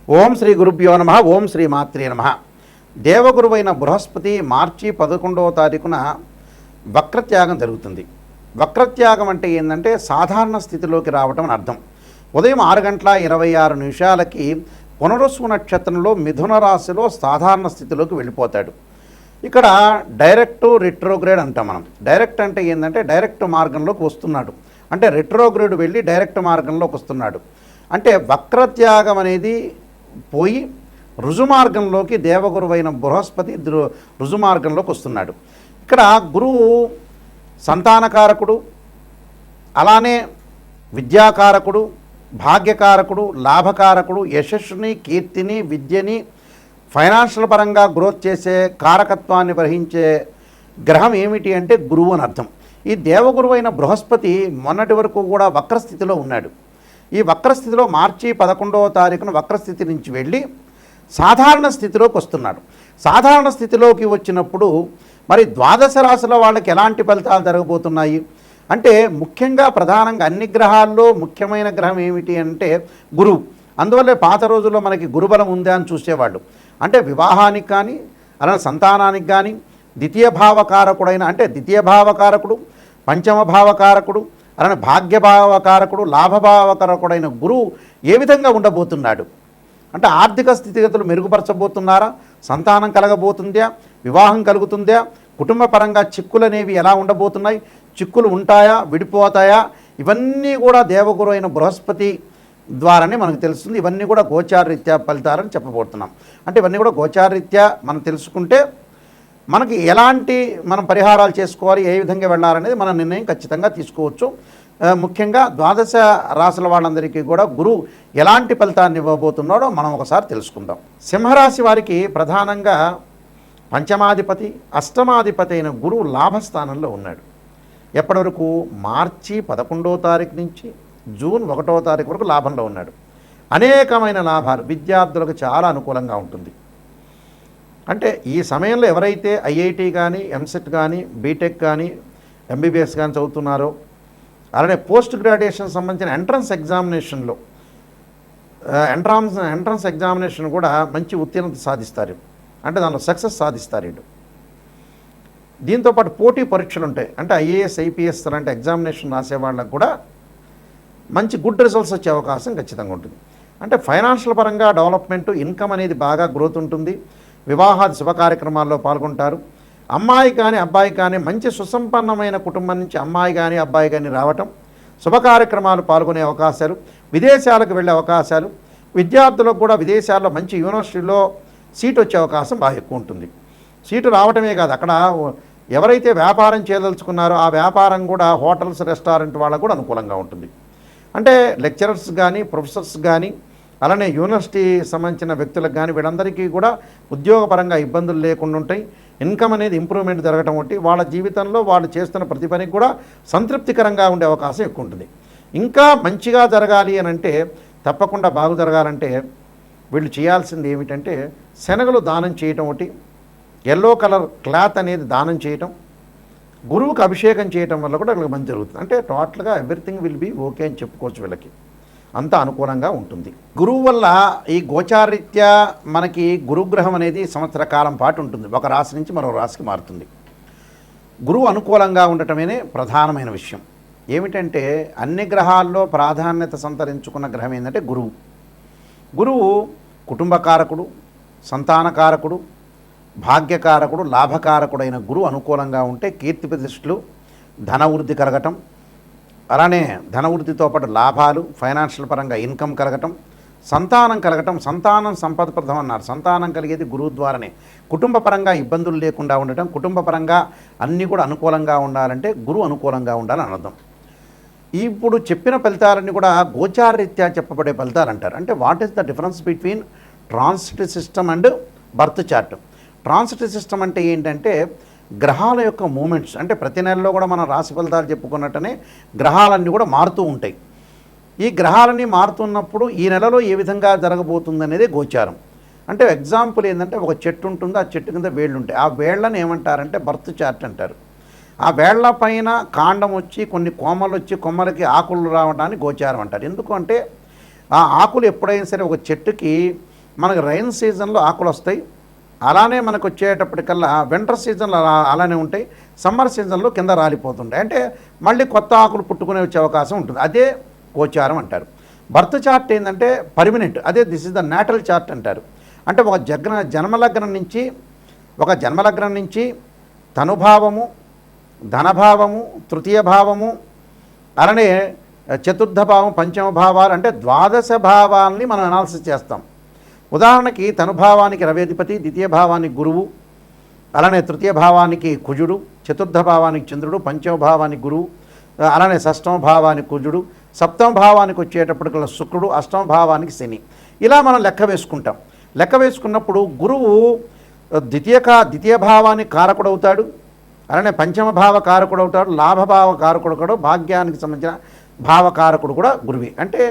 ఓం శ్రీ గురుభ్యో నమ. ఓం శ్రీ మాత్రే నమ. దేవగురువైన బృహస్పతి మార్చి 11వ తారీఖున వక్రత్యాగం జరుగుతుంది. వక్రత్యాగం అంటే ఏంటంటే సాధారణ స్థితిలోకి రావటం అని అర్థం. ఉదయం 6:26 పునరుసు నక్షత్రంలో మిథున రాశిలో సాధారణ స్థితిలోకి వెళ్ళిపోతాడు. ఇక్కడ డైరెక్ట్ రిట్రోగ్రేడ్ అంటాం మనం. డైరెక్ట్ అంటే ఏంటంటే డైరెక్ట్ మార్గంలోకి వస్తున్నాడు, అంటే రిట్రోగ్రేడ్ వెళ్ళి డైరెక్ట్ మార్గంలోకి వస్తున్నాడు. అంటే వక్రత్యాగం అనేది పోయి రుజుమార్గంలోకి దేవగురువైన బృహస్పతి రుజుమార్గంలోకి వస్తున్నాడు. ఇక్కడ గురువు సంతానకారకుడు, అలానే విద్యాకారకుడు, భాగ్యకారకుడు, లాభకారకుడు, యశస్సుని, కీర్తిని, విద్యని, ఫైనాన్షియల్ పరంగా గ్రోత్ చేసే కారకత్వాన్ని వహించే గ్రహం ఏమిటి అంటే గురువు అని అర్థం. ఈ దేవగురువైన బృహస్పతి మొన్నటి వరకు కూడా వక్రస్థితిలో ఉన్నాడు. ఈ వక్రస్థితిలో మార్చి 11వ తారీఖున వక్రస్థితి నుంచి వెళ్ళి సాధారణ స్థితిలోకి వస్తున్నాడు. సాధారణ స్థితిలోకి వచ్చినప్పుడు మరి ద్వాదశ రాశుల వాళ్ళకి ఎలాంటి ఫలితాలు జరగబోతున్నాయి అంటే, ముఖ్యంగా ప్రధానంగా అన్ని గ్రహాల్లో ముఖ్యమైన గ్రహం ఏమిటి అంటే గురువు. అందువల్లే పాత రోజుల్లో మనకి గురుబలం ఉందా అని చూసేవాళ్ళు. అంటే వివాహానికి కానీ అలానే సంతానానికి కానీ ద్వితీయ భావకారకుడైన అంటే ద్వితీయ భావకారకుడు, పంచమ భావకారకుడు, అలానే భాగ్యభావకారకుడు, లాభభావకారకుడైన గురువు ఏ విధంగా ఉండబోతున్నాడు అంటే ఆర్థిక స్థితిగతులు మెరుగుపరచబోతున్నారా, సంతానం కలగబోతుందా, వివాహం కలుగుతుందా, కుటుంబ పరంగా చిక్కులు అనేవి ఎలా ఉండబోతున్నాయి, చిక్కులు ఉంటాయా, విడిపోతాయా, ఇవన్నీ కూడా దేవగురు అయిన బృహస్పతి ద్వారానే మనకు తెలుస్తుంది. ఇవన్నీ కూడా గోచారరీత్యా ఫలితాలని చెప్పబోతున్నాం. అంటే ఇవన్నీ కూడా గోచారరీత్యా మనం తెలుసుకుంటే మనకి ఎలాంటి మనం పరిహారాలు చేసుకోవాలి, ఏ విధంగా వెళ్ళాలనేది మన నిర్ణయం ఖచ్చితంగా తీసుకోవచ్చు. ముఖ్యంగా ద్వాదశ రాశుల వాళ్ళందరికీ కూడా గురువు ఎలాంటి ఫలితాన్ని ఇవ్వబోతున్నాడో మనం ఒకసారి తెలుసుకుందాం. సింహరాశి వారికి ప్రధానంగా పంచమాధిపతి, అష్టమాధిపతి అయిన గురువు లాభస్థానంలో ఉన్నాడు. ఎప్పటి వరకు? మార్చి 11వ తారీఖు నుంచి జూన్ 1వ తారీఖు వరకు లాభంలో ఉన్నాడు. అనేకమైన లాభాలు, విద్యార్థులకు చాలా అనుకూలంగా ఉంటుంది. అంటే ఈ సమయంలో ఎవరైతే ఐఐటి కానీ, ఎంసెట్ కానీ, బీటెక్ కానీ, ఎంబీబీఎస్ కానీ చదువుతున్నారో, అలానే పోస్ట్ గ్రాడ్యుయేషన్ సంబంధించిన ఎంట్రన్స్ ఎగ్జామినేషన్లో ఎంట్రన్స్ ఎగ్జామినేషన్ కూడా మంచి ఉత్తీర్ణత సాధిస్తారు. అంటే దానిలో సక్సెస్ సాధిస్తారు. దీంతోపాటు పోటీ పరీక్షలు ఉంటాయి. అంటే ఐఏఎస్, ఐపీఎస్ లాంటి ఎగ్జామినేషన్ రాసే వాళ్ళకు కూడా మంచి గుడ్ రిజల్ట్స్ వచ్చే అవకాశం ఖచ్చితంగా ఉంటుంది. అంటే ఫైనాన్షియల్ పరంగా డెవలప్మెంట్, ఇన్కమ్ అనేది బాగా గ్రోత్ ఉంటుంది. వివాహాది శుభ కార్యక్రమాల్లో పాల్గొంటారు. అమ్మాయి కానీ అబ్బాయి కానీ మంచి సుసంపన్నమైన కుటుంబం నుంచి అమ్మాయి కానీ అబ్బాయి కానీ రావటం, శుభ కార్యక్రమాలు పాల్గొనే అవకాశాలు, విదేశాలకు వెళ్ళే అవకాశాలు, విద్యార్థులకు కూడా విదేశాల్లో మంచి యూనివర్సిటీలో సీట్ వచ్చే అవకాశం బాగా ఎక్కువ ఉంటుంది. సీటు రావటమే కాదు, అక్కడ ఎవరైతే వ్యాపారం చేయదలుచుకున్నారో ఆ వ్యాపారం కూడా హోటల్స్, రెస్టారెంట్ వాళ్ళకు కూడా అనుకూలంగా ఉంటుంది. అంటే లెక్చరర్స్ కానీ, ప్రొఫెసర్స్ కానీ, అలానే యూనివర్సిటీ సంబంధించిన వ్యక్తులకు కానీ వీళ్ళందరికీ కూడా ఉద్యోగపరంగా ఇబ్బందులు లేకుండా ఉంటాయి. ఇన్కమ్ అనేది ఇంప్రూవ్మెంట్ జరగటం ఒకటి, వాళ్ళ జీవితంలో వాళ్ళు చేస్తున్న ప్రతి పనికి కూడా సంతృప్తికరంగా ఉండే అవకాశం ఎక్కువ ఉంటుంది. ఇంకా మంచిగా జరగాలి అని అంటే, తప్పకుండా బాగు జరగాలంటే వీళ్ళు చేయాల్సింది ఏమిటంటే శనగలు దానం చేయటం ఒకటి, ఎల్లో కలర్ క్లాత్ అనేది దానం చేయటం, గురువుకు అభిషేకం చేయటం వల్ల కూడా వీళ్ళకి మంచి జరుగుతుంది. అంటే టోటల్గా ఎవ్రీథింగ్ విల్ బీ ఓకే అని చెప్పుకోవచ్చు. వీళ్ళకి అంతా అనుకూలంగా ఉంటుంది. గురువు వల్ల ఈ గోచారీత్యా మనకి గురుగ్రహం అనేది సంవత్సర కాలం పాటు ఉంటుంది. ఒక రాశి నుంచి మరో రాశికి మారుతుంది. గురువు అనుకూలంగా ఉండటమే ప్రధానమైన విషయం. ఏమిటంటే అన్ని గ్రహాల్లో ప్రాధాన్యత సంతరించుకున్న గ్రహం ఏంటంటే గురువు. గురువు కుటుంబకారకుడు, సంతానకారకుడు, భాగ్యకారకుడు, లాభకారకుడైన గురువు అనుకూలంగా ఉంటే కీర్తి ప్రతిష్టలు, ధనవృద్ధి కలగటం, అలానే ధనవృద్ధితో పాటు లాభాలు, ఫైనాన్షియల్ పరంగా ఇన్కమ్ కలగటం, సంతానం కలగటం. సంతానం సంపదప్రదం అన్నారు. సంతానం కలిగేది గురువు ద్వారానే. కుటుంబ పరంగా ఇబ్బందులు లేకుండా ఉండటం, కుటుంబ పరంగా అన్నీ కూడా అనుకూలంగా ఉండాలంటే గురువు అనుకూలంగా ఉండాలని అర్థం. ఇప్పుడు చెప్పిన ఫలితాలన్నీ కూడా గోచారరీత్యా చెప్పబడే ఫలితాలు అంటారు. అంటే what is the difference between transit system and birth chart? Transit system అంటే ఏంటంటే గ్రహాల యొక్క మూమెంట్స్. అంటే ప్రతి నెలలో కూడా మనం రాశి ఫలితాలు చెప్పుకున్నట్టనే గ్రహాలన్నీ కూడా మారుతూ ఉంటాయి. ఈ గ్రహాలన్నీ మారుతున్నప్పుడు ఈ నెలలో ఏ విధంగా జరగబోతుంది అనేది గోచారం. అంటే ఎగ్జాంపుల్ ఏంటంటే ఒక చెట్టు ఉంటుంది, ఆ చెట్టు కింద వేళ్ళు ఉంటాయి. ఆ వేళ్ళని ఏమంటారంటే బర్త్ చార్ట్ అంటారు. ఆ వేళ్ల పైన కాండం వచ్చి కొన్ని కొమ్మలు వచ్చి కొమ్మలకి ఆకులు రావడానికి గోచారం అంటారు. ఎందుకంటే ఆ ఆకులు ఎప్పుడైనా సరే ఒక చెట్టుకి మనకు రైన్ సీజన్లో ఆకులు వస్తాయి, అలానే మనకు వచ్చేటప్పటికల్లా వింటర్ సీజన్లో అలానే ఉంటాయి, సమ్మర్ సీజన్లో కింద రాలిపోతుంటాయి. అంటే మళ్ళీ కొత్త ఆకులు పుట్టుకునే వచ్చే అవకాశం ఉంటుంది. అదే గోచారం అంటారు. బర్త్ చార్ట్ ఏంటంటే పర్మినెంట్, అదే this is the natal chart అంటారు. అంటే ఒక జన్మలగ్నం నుంచి తనుభావము, ధనభావము, తృతీయ భావము, అలానే చతుర్థ భావం, పంచమ భావాలు, అంటే ద్వాదశ భావాల్ని మనం అనాలిసిస్ చేస్తాం. ఉదాహరణకి తనుభావానికి రవేధిపతి, ద్వితీయ భావానికి గురువు, అలానే తృతీయ భావానికి కుజుడు, చతుర్థ భావానికి చంద్రుడు, పంచమ భావానికి గురువు, అలానే షష్టమ భావానికి కుజుడు, సప్తమ భావానికి వచ్చేటప్పటికల్లా శుక్రుడు, అష్టమ భావానికి శని. ఇలా మనం లెక్క వేసుకుంటాం. లెక్క వేసుకున్నప్పుడు గురువు ద్వితీయ భావానికి కారకుడవుతాడు, అలానే పంచమ భావ కారకుడు అవుతాడు, లాభభావ కారకుడు కూడా, భాగ్యానికి సంబంధించిన భావకారకుడు కూడా గురువే. అంటే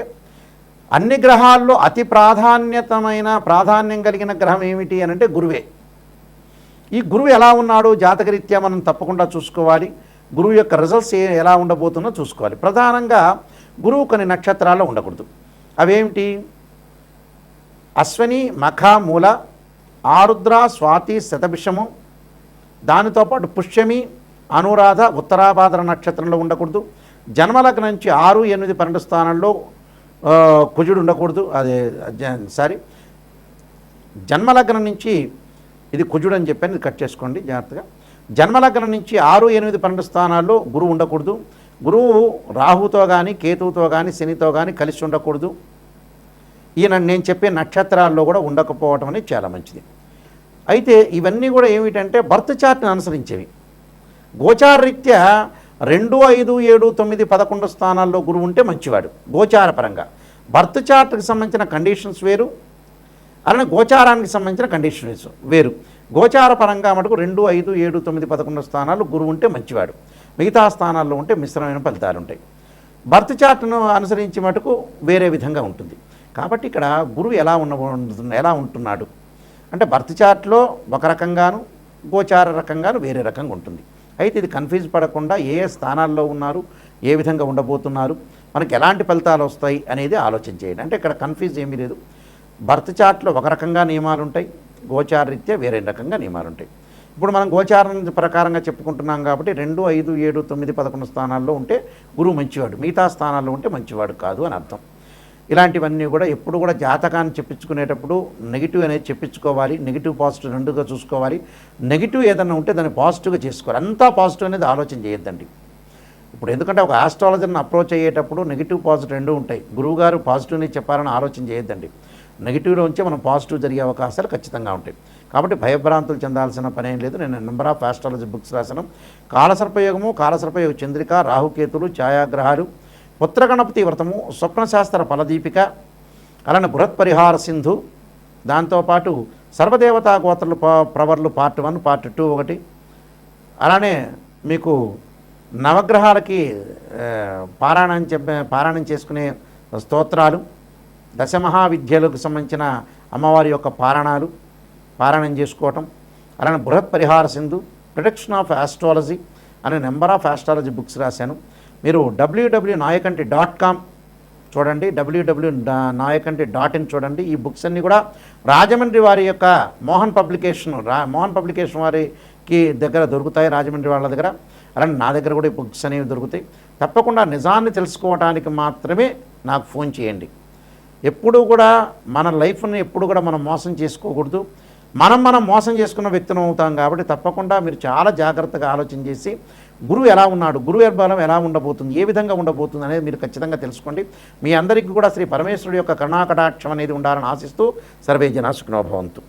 అన్ని గ్రహాల్లో అతి ప్రాధాన్యం కలిగిన గ్రహం ఏమిటి అని అంటే గురువే. ఈ గురువు ఎలా ఉన్నాడు జాతకరీత్యా మనం తప్పకుండా చూసుకోవాలి. గురువు యొక్క రిజల్ట్స్ ఎలా ఉండబోతుందో చూసుకోవాలి. ప్రధానంగా గురువు కొన్ని నక్షత్రాల్లో ఉండకూడదు. అవేమిటి? అశ్విని, మఖ, మూల, ఆరుద్ర, స్వాతి, శతభిషము, దానితో పాటు పుష్యమి, అనురాధ, ఉత్తరాభాద్ర నక్షత్రంలో ఉండకూడదు. జన్మలగ్నం నుంచి 6, 8, 12 స్థానంలో కుజుడు ఉండకూడదు. జన్మలగ్నం నుంచి, ఇది కుజుడు అని చెప్పాను, ఇది కట్ చేసుకోండి జాగ్రత్తగా. జన్మలగ్నం నుంచి 6, 8, 12 స్థానాల్లో గురువు ఉండకూడదు. గురువు రాహుతో కానీ, కేతువుతో కానీ, శనితో కానీ కలిసి ఉండకూడదు. నేను చెప్పే నక్షత్రాల్లో కూడా ఉండకపోవటం అనేది చాలా మంచిది. అయితే ఇవన్నీ కూడా ఏమిటంటే బర్త్ చార్ట్ని అనుసరించేవి. గోచారరీత్యా 2, 5, 7, 9, 11 స్థానాల్లో గురువు ఉంటే మంచివాడు గోచారపరంగా. బర్త్ చార్ట్కి సంబంధించిన కండిషన్స్ వేరు, అలానే గోచారానికి సంబంధించిన కండిషన్స్ వేరు. గోచారపరంగా మటుకు 2, 5, 7, 9, 11 స్థానాలు గురువు ఉంటే మంచివాడు. మిగతా స్థానాల్లో ఉంటే మిశ్రమైన ఫలితాలు ఉంటాయి. బర్త్ చార్ట్ను అనుసరించి మటుకు వేరే విధంగా ఉంటుంది. కాబట్టి ఇక్కడ గురువు ఎలా ఉంటున్నాడు అంటే బర్త్ చార్ట్లో ఒక రకంగాను, గోచార రకంగాను వేరే రకంగా ఉంటుంది. అయితే ఇది కన్ఫ్యూజ్ పడకుండా ఏ స్థానాల్లో ఉన్నారు, ఏ విధంగా ఉండబోతున్నారు, మనకి ఎలాంటి ఫలితాలు వస్తాయి అనేది ఆలోచన చేయండి. అంటే ఇక్కడ కన్ఫ్యూజ్ ఏమీ లేదు. బర్త్ చార్ట్లో ఒక రకంగా నియమాలు ఉంటాయి, గోచార రీత్యా వేరే రకంగా నియమాలు ఉంటాయి. ఇప్పుడు మనం గోచారం ప్రకారంగా చెప్పుకుంటున్నాం కాబట్టి 2, 5, 7, 9, 11 స్థానాల్లో ఉంటే గురువు మంచివాడు, మిగతా స్థానాల్లో ఉంటే మంచివాడు కాదు అని అర్థం. ఇలాంటివన్నీ కూడా ఎప్పుడు కూడా జాతకాన్ని చెప్పించుకునేటప్పుడు నెగిటివ్ అనేది చెప్పించుకోవాలి. నెగిటివ్ పాజిటివ్ రెండుగా చూసుకోవాలి. నెగిటివ్ ఏదైనా ఉంటే దాన్ని పాజిటివ్గా చేసుకోవాలి. అంతా పాజిటివ్ అనేది ఆలోచన చేయొద్దండి. ఇప్పుడు ఎందుకంటే ఒక ఆస్ట్రాలజర్ని అప్రోచ్ అయ్యేటప్పుడు నెగిటివ్ పాజిటివ్ రెండు ఉంటాయి. గురువుగారు పాజిటివ్ని చెప్పాలని ఆలోచన చేయొద్దండి. నెగిటివ్లో ఉంచే మనం పాజిటివ్ జరిగే అవకాశాలు ఖచ్చితంగా ఉంటాయి. కాబట్టి భయభ్రాంతులు చెందాల్సిన పని ఏం లేదు. నేను నెంబర్ ఆఫ్ ఆస్ట్రాలజీ బుక్స్ రాశాను. కాలసర్పయోగము, కాలసర్పయోగ చంద్రిక, రాహుకేతులు, ఛాయాగ్రహాలు, పుత్రగణపతి వ్రతము, స్వప్నశాస్త్ర ఫలదీపిక, అలానే బృహత్ పరిహార సింధు, దాంతోపాటు సర్వదేవతా గోత్రలు ప్రవర్లు పార్ట్ 1, పార్ట్ 2 ఒకటి, అలానే మీకు నవగ్రహాలకి పారాయణం చేసుకునే స్తోత్రాలు, దశమహావిద్యలకు సంబంధించిన అమ్మవారి యొక్క పారాయణం చేసుకోవటం, అలానే బృహత్ పరిహార సింధు, ప్రొటెక్షన్ ఆఫ్ ఆస్ట్రాలజీ అనే నెంబర్ ఆఫ్ ఆస్ట్రాలజీ బుక్స్ రాశాను. మీరు www.nayakanti.com చూడండి, www.nayakanti.in చూడండి. ఈ బుక్స్ అన్నీ కూడా రాజమండ్రి వారి యొక్క మోహన్ పబ్లికేషన్ వారికి దగ్గర దొరుకుతాయి, రాజమండ్రి వాళ్ళ దగ్గర. అలానే నా దగ్గర కూడా ఈ బుక్స్ అనేవి దొరుకుతాయి. తప్పకుండా నిజాన్ని తెలుసుకోవడానికి మాత్రమే నాకు ఫోన్ చేయండి. ఎప్పుడు కూడా మన లైఫ్ని ఎప్పుడు కూడా మనం మోసం చేసుకోకూడదు. మనం మోసం చేసుకున్న వ్యక్తులం అవుతాం. కాబట్టి తప్పకుండా మీరు చాలా జాగ్రత్తగా ఆలోచన చేసి గురువు ఎలా ఉన్నాడు, గురువు బలం ఎలా ఉండబోతుంది, ఏ విధంగా ఉండబోతుంది అనేది మీరు ఖచ్చితంగా తెలుసుకోండి. మీ అందరికీ కూడా శ్రీ పరమేశ్వరుడి యొక్క కరుణాకటాక్షం అనేది ఉండాలని ఆశిస్తూ సర్వే జనా సుఖినో భవంతు.